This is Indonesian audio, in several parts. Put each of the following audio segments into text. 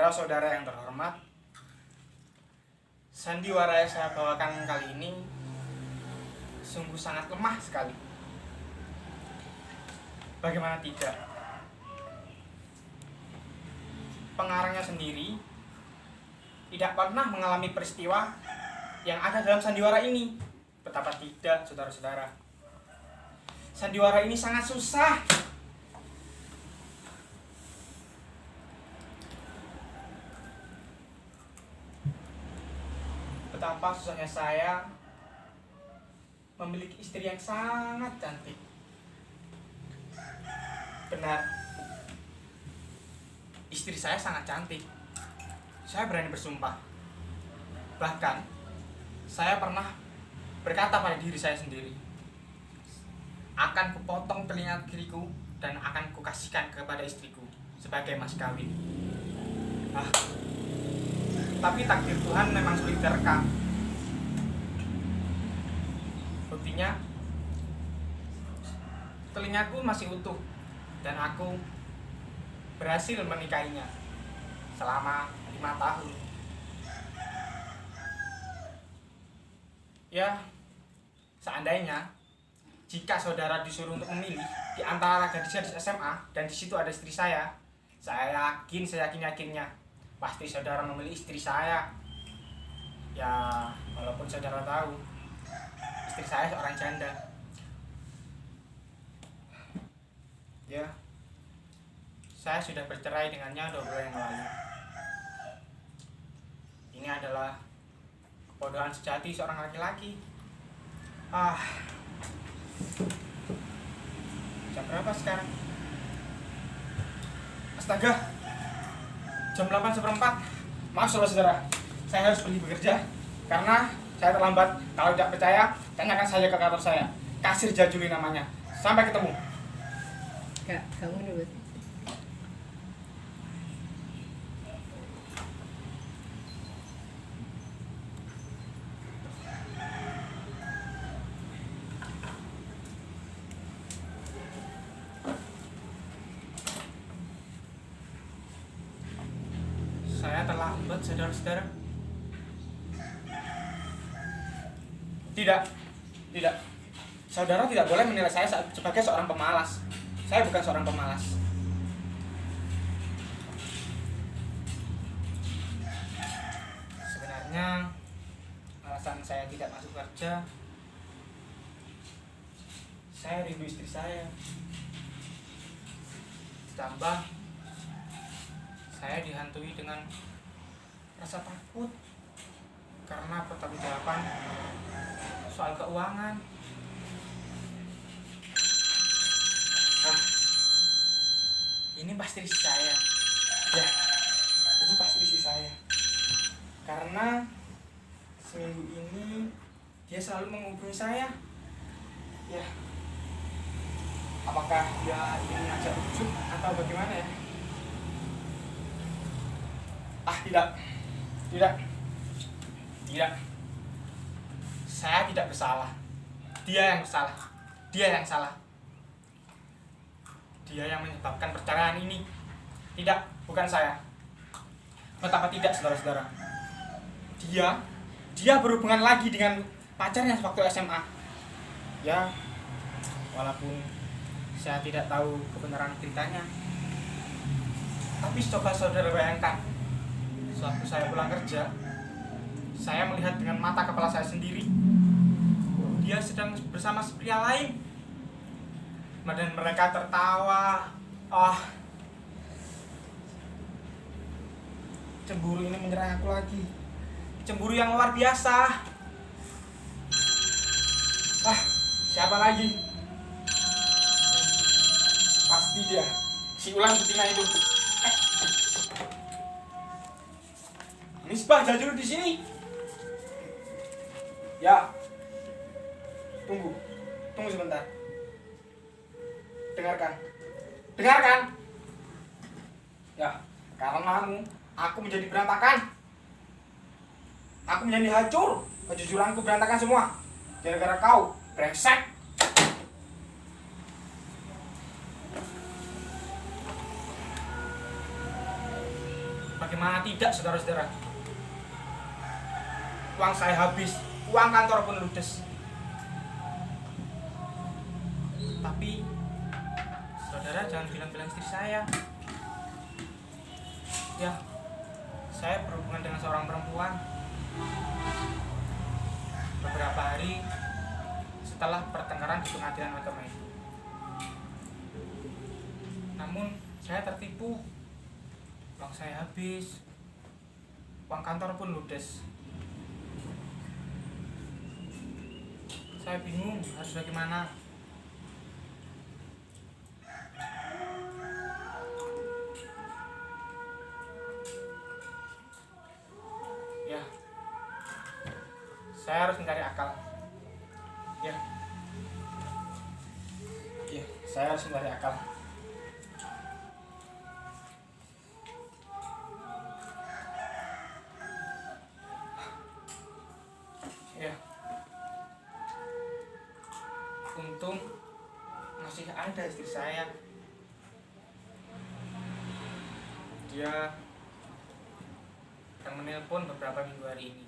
Saudara-saudara yang terhormat, sandiwara yang saya bawakan kali ini sungguh sangat lemah sekali. Bagaimana tidak? Pengarangnya sendiri tidak pernah mengalami peristiwa yang ada dalam sandiwara ini. Betapa tidak, saudara-saudara. Sandiwara ini sangat susah. Betapa susahnya saya memiliki istri yang sangat cantik. Benar, istri saya sangat cantik. Saya berani bersumpah. Bahkan, saya pernah berkata pada diri saya sendiri, akan kupotong telinga kiriku dan akan kukasihkan kepada istriku sebagai mas kawin. Tapi takdir Tuhan memang sulit direkam. Buktinya, telingaku masih utuh dan aku berhasil menikahinya selama 5 tahun. Ya, seandainya jika saudara disuruh untuk memilih di antara gadis-gadis SMA dan di situ ada istri saya yakinnya pasti saudara memilih istri saya. Ya, walaupun saudara tahu istri saya seorang janda. Ya, saya sudah bercerai dengannya 2 bulan yang lalu. Ini adalah kebodohan sejati seorang laki-laki. Jam berapa sekarang? Astaga, jam 8:04. Maaf saudara-saudara, saya harus pergi bekerja karena saya terlambat. Kalau tidak percaya, tanyakan saja ke kantor saya. Kasir Jajuli namanya. Sampai ketemu. Kak, kamu dulu. Saya terlambat, saudara-saudara. Tidak. Saudara tidak boleh menilai saya sebagai seorang pemalas. Saya bukan seorang pemalas. Sebenarnya alasan saya tidak masuk kerja, saya rindu istri saya. Ditambah saya dihantui dengan rasa takut karena pertanggungjawaban soal keuangan. Ini pasti istri saya. Ya, ini pasti istri saya. Karena seminggu ini dia selalu menghubungi saya. Ya, apakah dia ingin mengajak rujuk atau bagaimana ya? Tidak. Saya tidak bersalah. Dia yang bersalah. Dia yang salah. Dia yang menyebabkan perceraian ini. Tidak, bukan saya. Betapa tidak, saudara-saudara. Dia berhubungan lagi dengan pacarnya waktu SMA. Ya, walaupun saya tidak tahu kebenaran ceritanya. Tapi coba saudara bayangkan, sewaktu saya pulang kerja, saya melihat dengan mata kepala saya sendiri, dia sedang bersama pria lain. Dan mereka tertawa. Cemburu ini menyerang aku lagi. Cemburu yang luar biasa. Siapa lagi? Pasti dia, si ulang betina itu. Misbah Jajuli di sini. Ya. Tunggu sebentar. Dengarkan. Ya, karenamu aku menjadi berantakan. Aku menjadi hancur. Kejujuranku berantakan semua. Gara-gara kau, brengsek. Bagaimana tidak, saudara-saudara? Uang saya habis, uang kantor pun ludes. Tapi saudara jangan bilang-bilang istri saya. Ya, saya berhubungan dengan seorang perempuan. Beberapa hari setelah pertengkaran di pengadilan agama itu. Namun saya tertipu. Uang saya habis. Uang kantor pun ludes. Saya bingung harus bagaimana. Ya, saya harus mencari akal. Ya, saya harus mencari akal. Ya, untung masih ada istri saya. Dia akan menelpon beberapa minggu hari ini.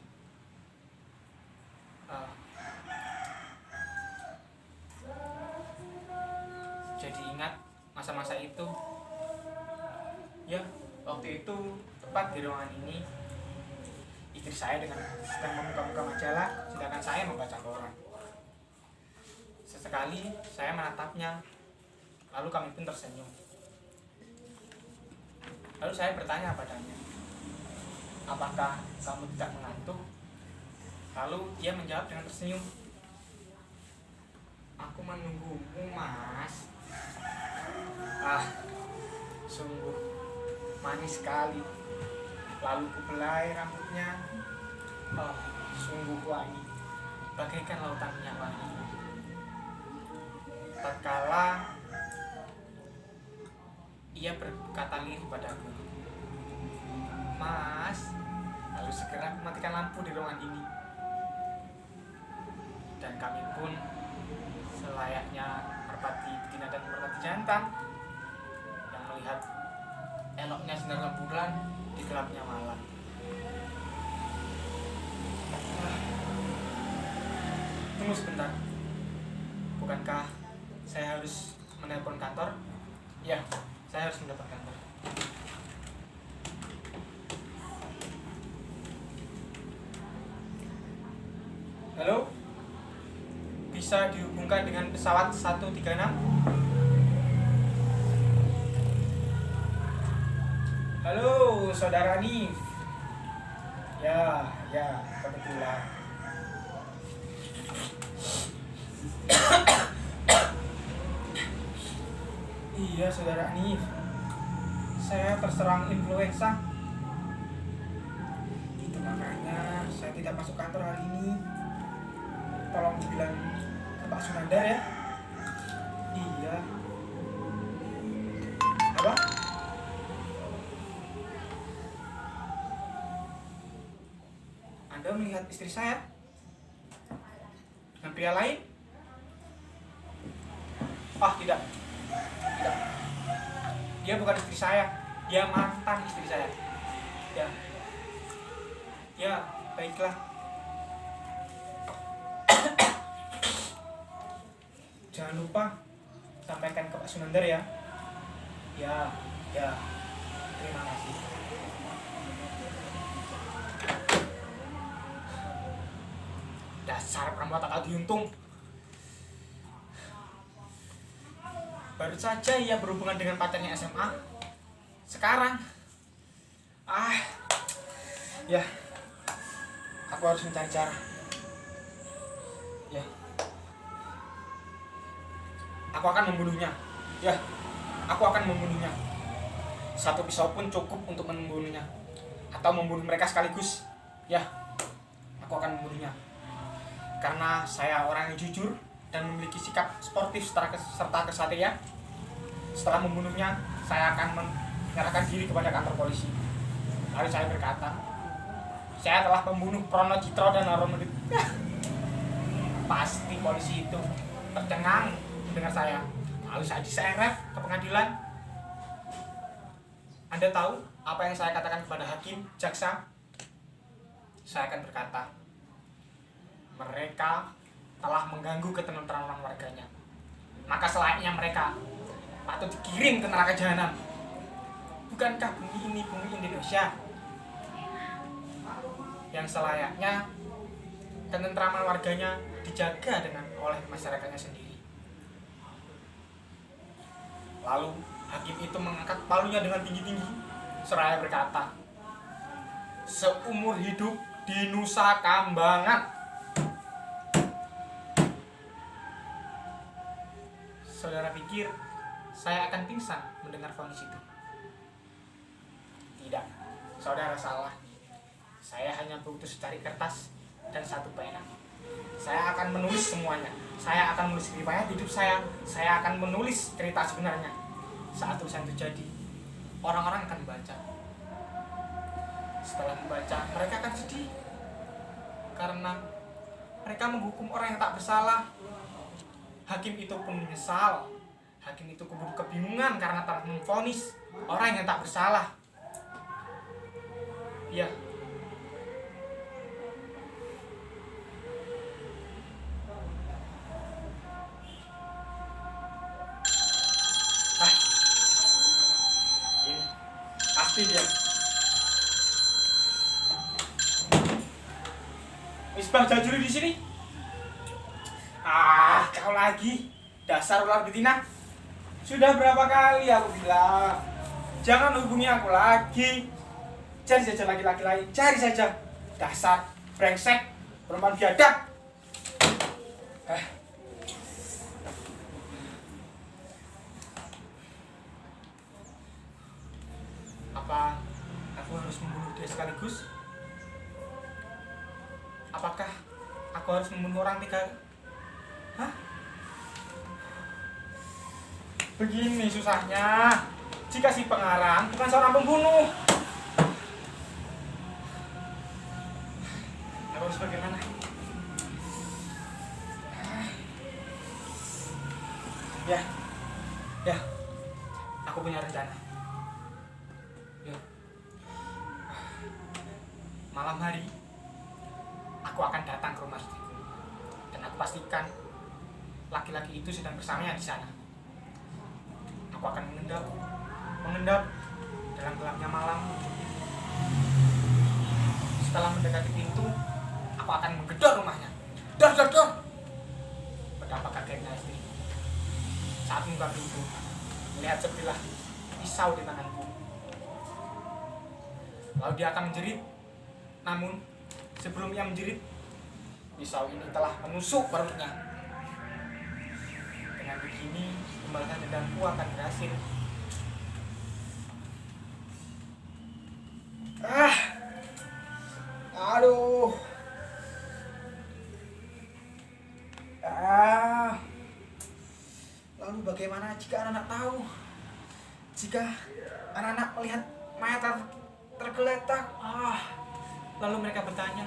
Jadi ingat masa-masa itu. Ya, waktu itu tepat di ruangan ini istri saya sedang membuka-buka majalah, sedangkan saya membaca koran. Sesekali saya menatapnya, lalu kami pun tersenyum. Lalu saya bertanya padanya, apakah kamu tidak mengantuk? Lalu dia menjawab dengan tersenyum, aku menunggumu, Mas. Sungguh manis sekali. Lalu kubelai rambutnya. Sungguh wangi, bagaikan lautan minyak wangi. Tatkala ia berkata lirih padaku, Mas, lalu segera matikan lampu di ruangan ini. Dan kami pun selayaknya merpati betina dan merpati jantan yang melihat eloknya sinar rembulan di gelapnya malam. Tunggu sebentar, bukankah saya harus menelpon kantor? Ya, saya harus menelpon kantor. Halo? Bisa dihubungkan dengan pesawat 136? Halo, saudara Nif. Ya, kebetulan. Iya, saudara Nif. Saya terserang influenza. Itu makanya saya tidak masuk kantor hari ini. Tolong bilang ke Pak Sunandar ya. Iya. Apa? Anda melihat istri saya dengan pria lain? Tidak. Dia bukan istri saya. Dia mantan istri saya. Ya, baiklah. Jangan lupa sampaikan ke Pak Sunandar ya. Ya. Terima kasih. Dasar perempuan tak diuntung. Baru saja ia berhubungan dengan pacarnya SMA. Sekarang ya, aku harus mencari cara. Ya, aku akan membunuhnya. Ya, aku akan membunuhnya. Satu pisau pun cukup untuk membunuhnya, atau membunuh mereka sekaligus. Ya, aku akan membunuhnya. Karena saya orang yang jujur dan memiliki sikap sportif serta kesatria. Setelah membunuhnya, saya akan menyerahkan diri kepada kantor polisi. Lalu saya berkata, saya telah membunuh Prono Citro dan Haromudit. Pasti polisi itu tercengang mendengar saya. Lalu saya diseret ke pengadilan. Anda tahu apa yang saya katakan kepada hakim, jaksa, saya akan berkata, mereka telah mengganggu ketentraman warganya. Maka selayaknya mereka patut dikirim ke neraka jahanam. Bukankah bumi ini bumi Indonesia? Yang selayaknya ketentraman warganya dijaga oleh masyarakatnya sendiri. Lalu hakim itu mengangkat palunya dengan tinggi-tinggi seraya berkata, seumur hidup di Nusa Kambangan, saudara pikir saya akan pingsan mendengar vonis itu? Tidak, saudara salah. Saya hanya butuh secari kertas dan satu pena. Saya akan menulis semuanya. Saya akan menulis riwayat hidup saya. Saya akan menulis cerita sebenarnya. Saat tulisan itu jadi, orang-orang akan membaca. Setelah membaca, mereka akan sedih karena mereka menghukum orang yang tak bersalah. Hakim itu pun menyesal. Hakim itu kebingungan karena telah memvonis orang yang tak bersalah. Ya, ini pasti dia. Misbah Jajuli di sini. Kau lagi, dasar ular betina. Sudah berapa kali aku bilang, jangan hubungi aku lagi. Cari saja laki-laki lain, cari saja. Dasar brengsek, perempuan biadab. Apa aku harus membunuh dia sekaligus? Apakah aku harus membunuh orang 3? Hah? Begini susahnya. Jika si pengarang bukan seorang pembunuh, aku harus bagaimana? Ya, aku punya rencana. Yuk. Malam hari, aku akan datang ke rumah istriku, dan aku pastikan laki-laki itu sedang bersamanya di sana. Aku akan mengendap dalam gelapnya malam. Setelah mendekati pintu, aku akan menggedor rumahnya. Dor. Betapa kagetnya istri saat membuka pintu, melihat sebilah pisau di tanganku. Lalu dia akan menjerit. Namun sebelum ia menjerit, pisau ini telah menusuk perutnya. Dengan begini, pembalasan dendamku akan berhasil. Aduh. Lalu bagaimana jika anak-anak tahu? Jika anak-anak melihat mayat tergeletak, lalu mereka bertanya,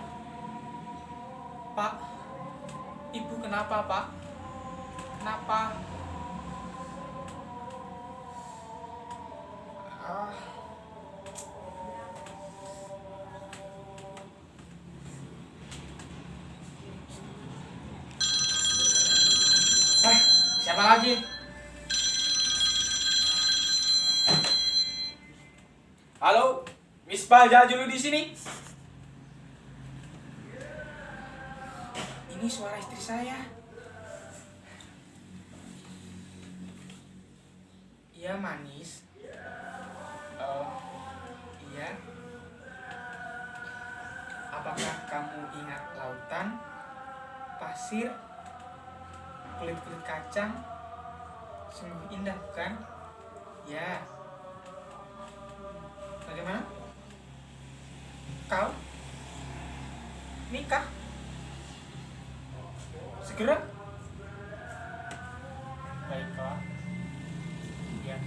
Pak, Ibu kenapa, Pak? Kenapa? Siapa lagi? Halo, Misbah Jajuli di sini. Ini suara istri saya. Iya, manis. Iya. Apakah kamu ingat lautan, pasir, kulit-kulit kacang? Sungguh indah, bukan? Ya. Bagaimana? Kau nikah? Segera? Baiklah. Ya.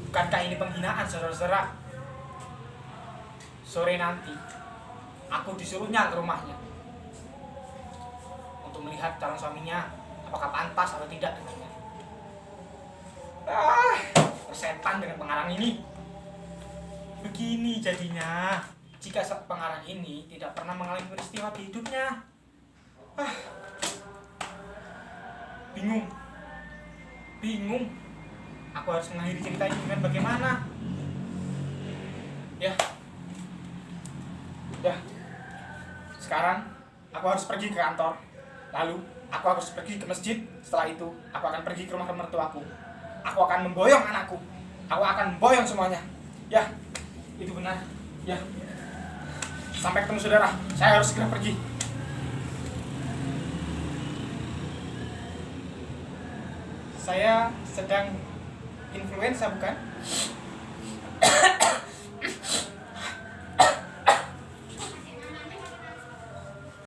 Bukankah ini penghinaan, saudara-saudara? Sore nanti, aku disuruhnya ke rumahnya untuk melihat calon suaminya apakah pantas atau tidak dengannya. Persetan dengan pengarang ini. Begini jadinya jika pengarang ini tidak pernah mengalami peristiwa di hidupnya. Bingung. Aku harus mengakhiri cerita ini dengan bagaimana? Ya. Sekarang aku harus pergi ke kantor. Lalu aku harus pergi ke masjid. Setelah itu aku akan pergi ke rumah mertuaku. Aku akan memboyong anakku. Aku akan memboyong semuanya. Ya, itu benar. Ya. Sampai ketemu saudara. Saya harus segera pergi. Saya sedang influenza bukan?